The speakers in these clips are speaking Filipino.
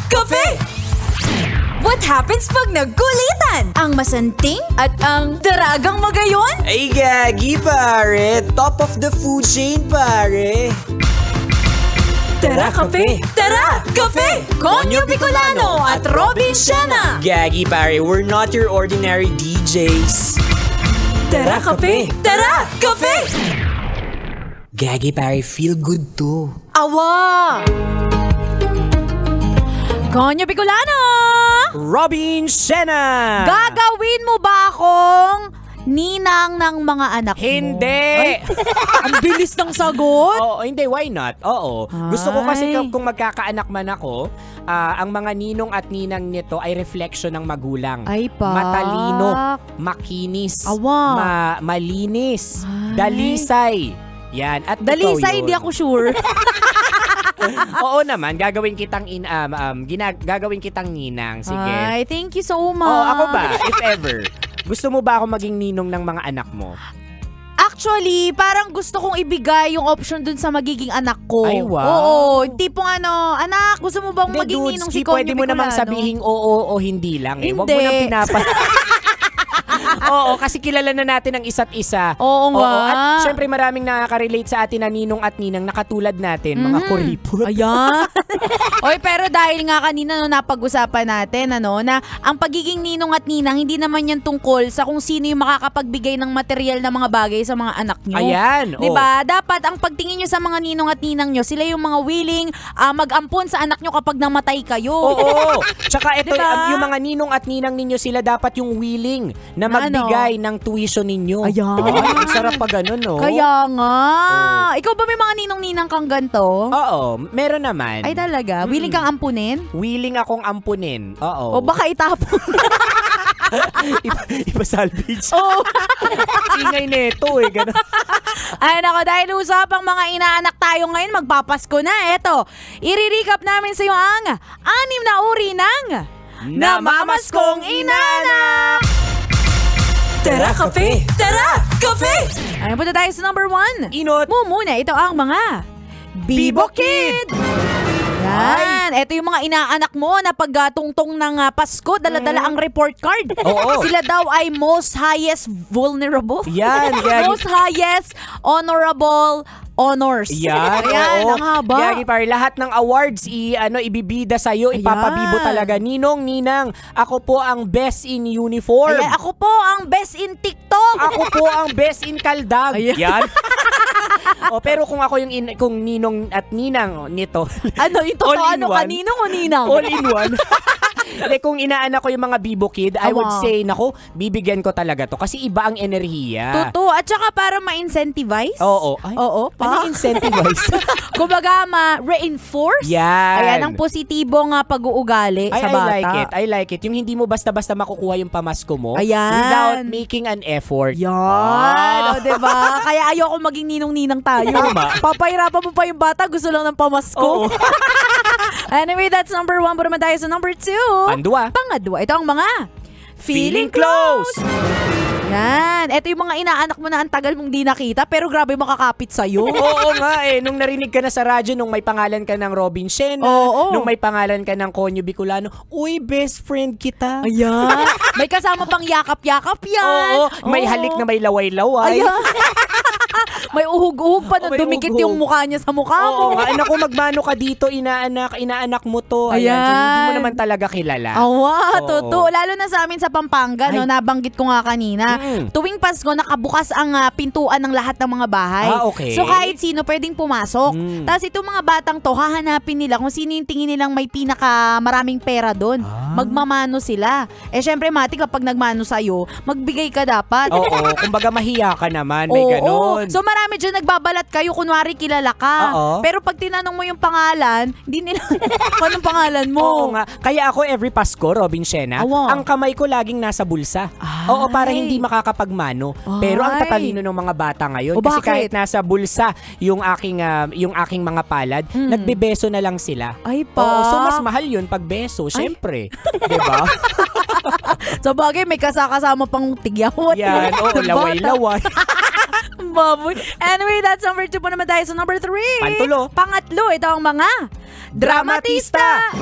Cafe! What happens pag nagkulitan? Ang masanting at ang daragang magayon? Ay, gagi, pare. Top of the food chain, pare. Tara, Cafe! Tara, Cafe! Konyo Bicolano at Robin Siena! Gagi, pare. We're not your ordinary DJs. Tara, Cafe! Tara, Cafe! Gagi, pare. Feel good too. Awa! Konyo Bicolano! Robin Siena! Gagawin mo ba akong ninang ng mga anak mo? Hindi! Ang bilis ng sagot! Oo, hindi. Why not? Oo. Gusto ko kasi kung magkakaanak man ako, ang mga ninong at ninang nito ay reflection ng magulang. Ay, pak. Matalino, makinis, Awa. malinis, dalisay. Yan. At Dalisay, hindi ako sure. Oo naman, gagawin kitang gagawin kitang ninang. Sige. Ay, thank you so much. Oo, ako ba? If ever. Gusto mo ba ako maging ninong ng mga anak mo? Actually, parang gusto kong ibigay yung option dun sa magiging anak ko. Ay, wow. Oo, tipong anak, gusto mo bang maging ninong si Konyo pwede mo namang Bicolano? sabihing oo o hindi lang eh. Huwag mo Hindi. nang pinapa... Oo, kasi kilala na natin ang isa't isa. Oo nga. At syempre maraming nakaka-relate sa atin na ninong at ninang na katulad natin, mga kuripot. Ayan. Oy, pero dahil nga kanina napag-usapan natin na ang pagiging ninong at ninang hindi naman yan tungkol sa kung sino yung makakapagbigay ng material na mga bagay sa mga anak nyo. Ayan. Diba? Dapat ang pagtingin nyo sa mga ninong at ninang nyo, sila yung mga willing mag-ampon sa anak nyo kapag namatay kayo. Oo. Tsaka ito, Diba? yung mga ninong at ninang ninyo, sila dapat yung willing na magbigay ng tuition ninyo. Ayan. Ay, ang sarap pa ganun, no? Kaya nga. Ikaw ba may mga ninong-ninang kang ganito? Oo, meron naman. Ay talaga? Willing kang ampunin? Willing akong ampunin. Oo. O baka itapon? Ipa-salvage. Oo. Ingay neto eh, gano'n. Ay nako, dahil usapang mga inaanak tayo ngayon, magpapasko na. Eto, i-recap namin sa iyo ang 6 na uri ng namamaskong inaanak! Tara, Cafe! Tara, Cafe! Ay, punta tayo sa number 1. Inot! Muna, ito ang mga Bibo Kid! Yan. Ito yung mga inaanak mo na pagtungtong ng Pasko, dala-dala ang report card. Oo. Sila daw ay most highest vulnerable. Yan. Most highest honorable honors. Yan, Ayan, oo. ang haba. Yagi, pare, lahat ng awards ibibida sa'yo, ipapabibo talaga. Ninong, ninang, ako po ang best in uniform. Ayan, ako po ang best in TikTok. Ako po ang best in kaldag. Ayan. Yan. Pero kung ako yung kung ninong at ninang nito. Ano, ito all in ano, one. kaninong o ninang? All in one. Kung inaanak ko yung mga Bibo Kid, I would say, nako, bibigyan ko talaga to. Kasi iba ang enerhiya. Totoo. At saka para ma-incentivize. Oo. Ay, Oo. ano incentivize? Kumbaga, ma-reinforce. Yan. Ayan, ang positibong pag-uugali sa bata. I like it. Yung hindi mo basta-basta makukuha yung pamasko mo. Ayan. Without making an effort. Yan. O, diba? Kaya ayoko maging ninong-ninang tayo. Tama. Papahirapan mo pa yung bata, gusto lang ng pamasko. Oo. Anyway, that's number 1. Pero naman tayo sa number 2. Pandua. Pangadwa. Ito ang mga Feeling close. Yan. Ito yung mga inaanak mo na ang tagal mong di nakita, pero grabe makakapit sa'yo. Oo nga eh. Nung narinig ka na sa radyo, nung may pangalan ka ng Robin Siena, nung may pangalan ka ng Konyo Bicolano, uy, best friend kita. Ayan. May kasama pang yakap-yakap yan. Oo. May halik na may laway-laway. Ayan. May uhug-uhug pa na may dumikit uhug-uhug. yung mukha niya sa mukha mo. Oo nga. Naku, magmano ka dito, inaanak mo to. Ayan. So, hindi mo naman talaga kilala. Awa, Oo. totoo. Lalo na sa amin sa Pampanga, no, nabanggit ko nga kanina. Tuwing Pasko, nakabukas ang pintuan ng lahat ng mga bahay. Okay. So kahit sino pwedeng pumasok. Tapos itong mga batang to, hahanapin nila kung sino yung tingin nilang may pinaka maraming pera doon. Magmamano sila. Eh syempre, Mati, kapag nagmano sa'yo, magbigay ka dapat. Oo, kumbaga mahiya ka naman, may ganon. So marami dyan nagbabalat kayo, kunwari kilala ka. Oo. Pero pag tinanong mo yung pangalan, hindi nila, anong pangalan mo? Oo nga. Kaya ako every Pasko, Robin Siena, Awa. ang kamay ko laging nasa bulsa. Oo, para hindi makakapagmano. Pero ang tatalino ng mga bata ngayon, O, kasi bakit? kahit nasa bulsa yung aking mga palad, nagbebeso na lang sila. Ay pa. Oo, so mas mahal yun pag beso, syempre. Diba? Sa bagay, may kasama pang tigyawat. Yan, oo, laway-laway. Baboy. Anyway, that's number 2 po naman tayo sa number 3. Pantulo. Pangatlo, ito ang mga dramatista.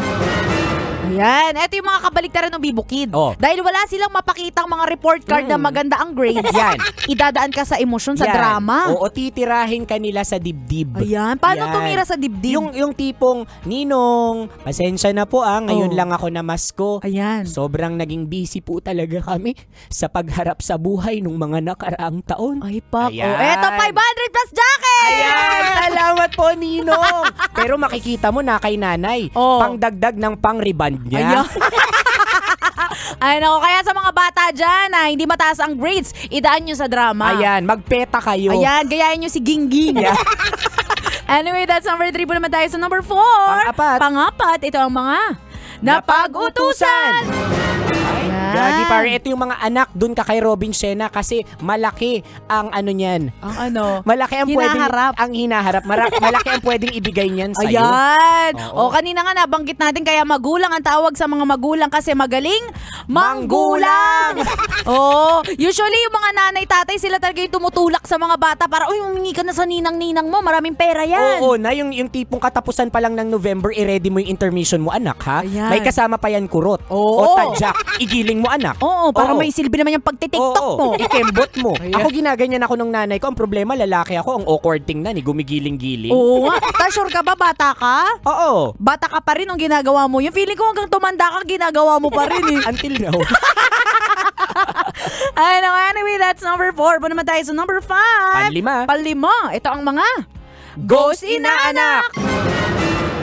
Ayan, eto yung mga kabaliktaran ng Bibukid. Oh. Dahil wala silang mapakitang mga report card na maganda ang grades. Yan. Idadaan ka sa emosyon, sa Yan. drama. Oo, titirahin kanila sa dibdib. Ayan, paano Yan. tumira sa dibdib? Yung tipong, Ninong, pasensya na po ngayon lang ako namasko. Ayan. Sobrang naging busy po talaga kami sa pagharap sa buhay nung mga nakaraang taon. Ay, pak. Ayan. Oh, eto, 500 plus jacket! Ayan, salamat po, Ninong. Pero makikita mo na kay nanay, pangdagdag ng pang-reband niya. Ayan. Ay, nako, kaya sa mga bata dyan na hindi mataas ang grades, idaan nyo sa drama. Ayan, magpeta kayo. Ayan, gayahin nyo si Gingging. Ayan. Anyway, that's number 3 po naman tayo sa number 4. Pangapat, ito ang mga napag-utusan. Gagi pare, ito yung mga anak dun ka kay Robin Shena kasi malaki ang ano niyan. Ang ano? Malaki ang hinaharap. hinaharap. Malaki ang pwedeng ibigay niyan sa'yo. Ayan. Oo. O kanina nga nabanggit natin kaya magulang ang tawag sa mga magulang kasi magaling manggulang. Oo. Usually yung mga nanay tatay sila talaga yung tumutulak sa mga bata para uy, humingi ka na sa ninang-ninang mo, maraming pera yan. Oo, na yung tipong katapusan pa lang ng November, i-ready mo yung intermission mo anak ha. Ayan. May kasama pa yan kurot. Oo. O tadyak, igiling mo anak. Oo, para may silbi naman yung pagtitiktok mo. Ikembot mo. Ayan. Ako ginaganyan ako nung nanay ko. Ang problema, lalaki ako. Ang awkward tingnan, gumigiling-giling. Oo nga. Sure ka ba, bata ka? Oo. Bata ka pa rin nung ginagawa mo. Yung feeling ko hanggang tumanda ka, ginagawa mo pa rin eh. Until now. Anyway, that's number 4. Po naman tayo sa number 5. Panlima. Ito ang mga Ghost Inaanak!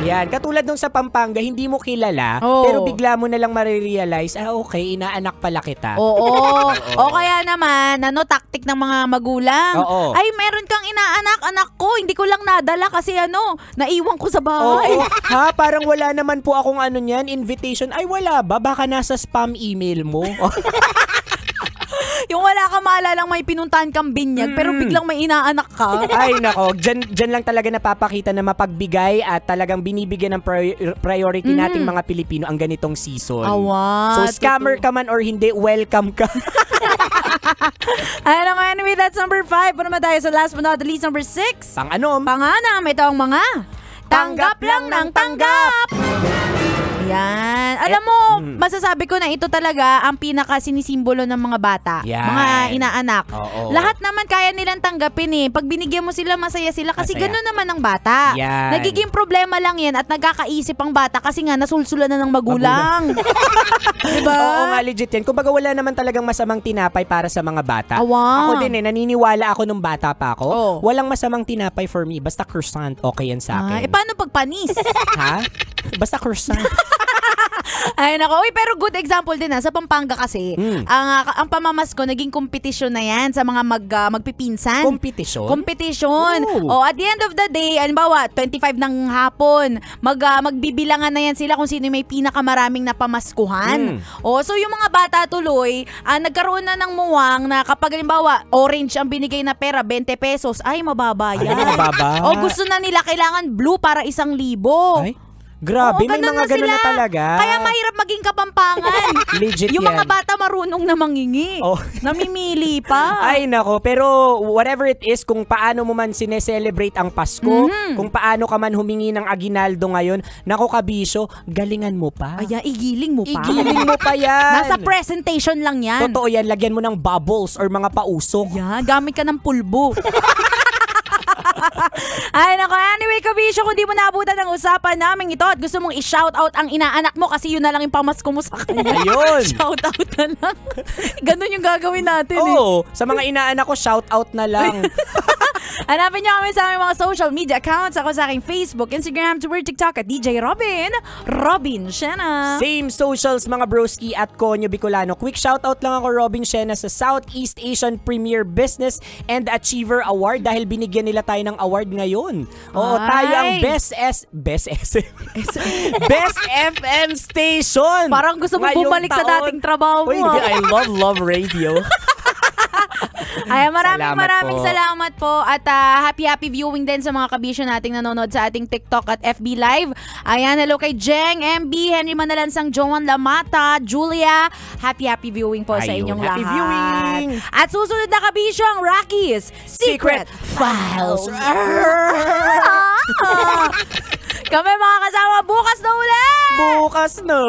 Yan, katulad nung sa Pampanga, hindi mo kilala, pero bigla mo na lang marirealize, okay, inaanak pala kita. Oo. O kaya naman, tactic ng mga magulang. Oo. Ay, meron kang inaanak, anak ko, hindi ko lang nadala kasi naiwan ko sa bahay. Oo. Ha, parang wala naman po akong niyan, invitation. Ay, wala ba? Baka nasa spam email mo. Yung wala ka maalalang may pinuntahan kang binyag, pero biglang may inaanak ka. Ay, nako. Dyan lang talaga napapakita na mapagbigay at talagang binibigyan ng priority nating mga Pilipino ang ganitong season. So, scammer ka man or hindi, welcome ka. Anyway, that's number 5. Para tayo sa last but not the least, number 6. Pang-anom? Pang-anam, ito ang mga tanggap lang ng tanggap. Yan. Alam mo, masasabi ko na ito talaga ang pinaka-sinisimbolo ng mga bata. Yan. Mga inaanak. Oo. Lahat naman kaya nilang tanggapin eh. Pag binigyan mo sila, masaya sila kasi gano'n naman ang bata. Yan. Nagiging problema lang yan at nagkakaisip ang bata kasi nga nasulsulan na ng magulang. Diba? Oo nga, legit yan. Kumbaga wala naman talagang masamang tinapay para sa mga bata. Awang. Ako din naniniwala ako nung bata pa ako. Walang masamang tinapay for me. Basta croissant, okay yan sa akin. Paano pag panis? Ha? Basta croissant. Ay nako, pero good example din sa Pampanga kasi. Ang pamamasko naging kompetisyon na yan sa mga magpipinsan. Kompetisyon? Kompetition. At the end of the day, halimbawa 25 ng hapon, magbibilangan na yan sila kung sino may pinakamaraming napamaskuhan. So yung mga bata tuloy, nagkaroon na ng muwang na kapag halimbawa orange ang binigay na pera, 20 pesos, ay mababa yan. Ay, mababa. Gusto na nila kailangan blue para 1,000. Ay? Grabe, may mga ganun na talaga. Kaya mahirap maging Kapampangan. Legit yung yan. mga bata marunong na mangingi. Namimili pa. Ay nako, pero whatever it is, kung paano mo man sineselebrate ang Pasko, kung paano ka man humingi ng aginaldo ngayon, nako kabisyo, galingan mo pa. Ay, igiling mo pa. Igiling mo pa yan. Nasa presentation lang yan. Totoo yan, lagyan mo ng bubbles or mga pausok. Yan, gamit ka ng pulbo. Ay nako, anyway kabisyo, kung di mo naabutan ang usapan namin ito at gusto mong i-shoutout ang inaanak mo kasi yun na lang yung pamasko mo sa kanya. Ayun. Shoutout na lang. Ganun yung gagawin natin. Sa mga inaanak ko, shoutout na lang. Hanapin niyo kami sa aming mga social media accounts. Ako sa aking Facebook, Instagram, Twitter, TikTok at DJ Robin Shena. Same socials mga broski at Konyo Bicolano. Quick shoutout lang ako, Robin Shena, sa Southeast Asian Premier Business and Achiever Award dahil binigyan nila tayo ng award ngayon. Tayo ang Best FM Station. Parang gusto mo bumalik sa dating trabaho mo. I love radio. Ay, maraming salamat po at happy viewing din sa mga kabisyo nating nanonood sa ating TikTok at FB Live. Ayan, hello kay Jeng, MB, Henry Manalansang, Joan Lamata, Julia. Happy viewing po sa inyong happy lahat. Viewing. At susunod na kabisyo ang Rocky's Secret Files. Kami mga kasama bukas na ulit! Bukas na.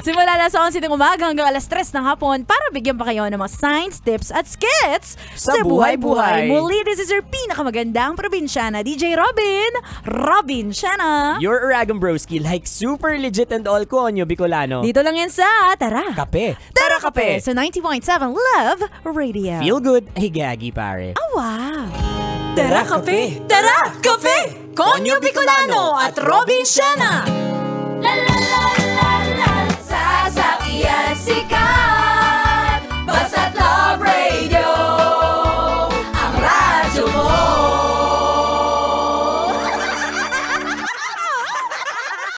Simula alas 11 ng umaga hanggang alas 3 ng hapon para bigyan pa kayo ng mga science, tips at skits Sa buhay-buhay. Muli, this is your pinakamagandang probinsyana, DJ Robin Shana. Your Uragan Broski, like super legit and all Konyo Bicolano. Dito lang yan sa Tara Tara Kape. sa 90.7 Love Radio. Feel good. Ay, gagi pare. Oh, wow. Tara Kape. Tara Kape! Konyo Bicolano at Robin Shana.